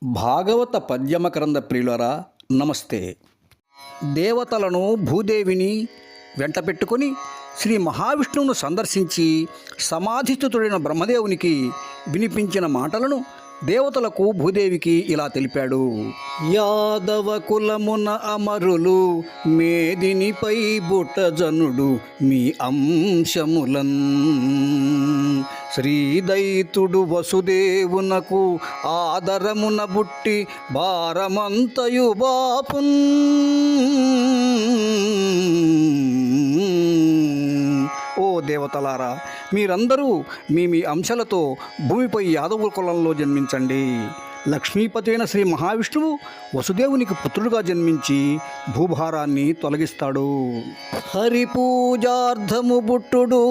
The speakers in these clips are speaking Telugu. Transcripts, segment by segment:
భాగవత పద్యమకరంద ప్రియులరా నమస్తే. దేవతలను భూదేవిని వెంట పెట్టుకొని శ్రీ మహావిష్ణువును సందర్శించి సమాధిస్థుతుడైన బ్రహ్మదేవునికి వినిపించిన మాటలను దేవతలకు భూదేవికి ఇలా తెలిపాడు. యాదవ కులమున అమరులు మేదినిపై బుట్టజనుడు మీ అంశములన్ శ్రీదైతుడు వసుదేవునకు ఆదరమున బుట్టి భారమంతయు బాపున్ ఓ దేవతలారా, మీరందరూ మీ మీ అంశాలతో భూమిపై యాదవ కులంలో జన్మించండి. లక్ష్మీపతి అయిన శ్రీ మహావిష్ణువు వసుదేవునికి పుత్రుడుగా జన్మించి భూభారాన్ని తొలగిస్తాడు. హరిపూజార్థము బుట్టుడు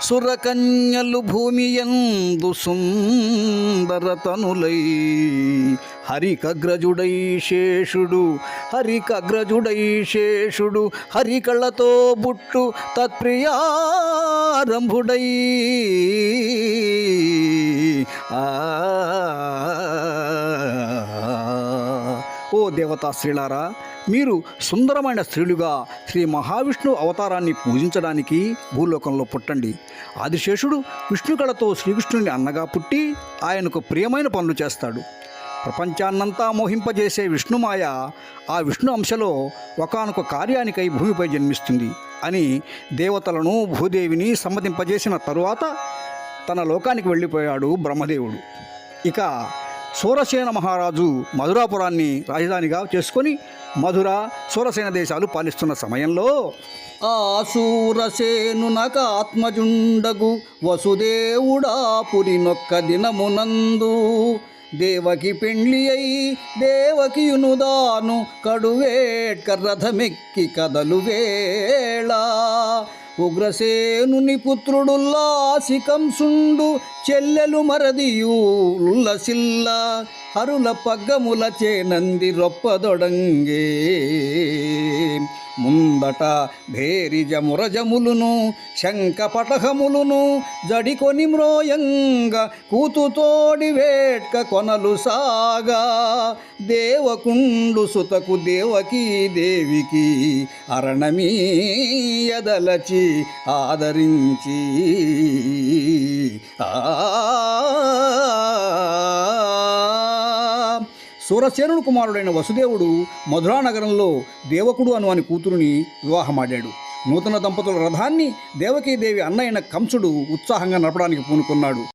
సురకన్యలు భూమి యందు సుందరతనులై హరికగ్రజుడై శేషుడు హరికళ్ళతో బుట్టు తత్ప్రియారంభుడై ఓ దేవతా స్త్రీలారా, మీరు సుందరమైన స్త్రీలుగా శ్రీ మహావిష్ణువు అవతారాన్ని పూజించడానికి భూలోకంలో పుట్టండి. ఆదిశేషుడు విష్ణుకళతో శ్రీకృష్ణుని అన్నగా పుట్టి ఆయనకు ప్రియమైన పనులు చేస్తాడు. ప్రపంచాన్నంతా మోహింపజేసే విష్ణుమాయ ఆ విష్ణు అంశలో ఒకానొక కార్యానికై భూమిపై జన్మిస్తుంది అని దేవతలను భూదేవిని సమ్మతింపజేసిన తరువాత తన లోకానికి వెళ్ళిపోయాడు బ్రహ్మదేవుడు. ఇక సూరసేన మహారాజు మధురాపురాన్ని రాజధానిగా చేసుకొని మధుర, సూరసేన దేశాలు పాలిస్తున్న సమయంలో ఆ సూరసేనునక ఆత్మజుండగు వసుదేవుడా పురినొక్క దినమునందు దేవకి పెండ్లి అయి దేవకియునుదాను కడువేట్క రథమెక్కి కదలు వేళ ఉగ్రసేనుని పుత్రుడుల్లాసికంసుండు చెల్లెలు మరదియు ఉల్లసిల్ల హరుల పగ్గముల చేనంది రొప్పదొడంగే ముందట భేరిజ మురజములును శంఖపటహములును జడికొని మ్రోయంగ కూతుతోడి వేట్క కొనలు సాగా దేవకుండు సుతకు దేవకీ దేవికి అరణమీయదలచి ఆదరించి సూరసేనుడు కుమారుడైన వసుదేవుడు మధురానగరంలో దేవకుడు అని కూతురుని వివాహమాడాడు. నూతన దంపతుల రథాన్ని దేవకీదేవి అన్నయ్యన కంసుడు ఉత్సాహంగా నడపడానికి పూనుకున్నాడు.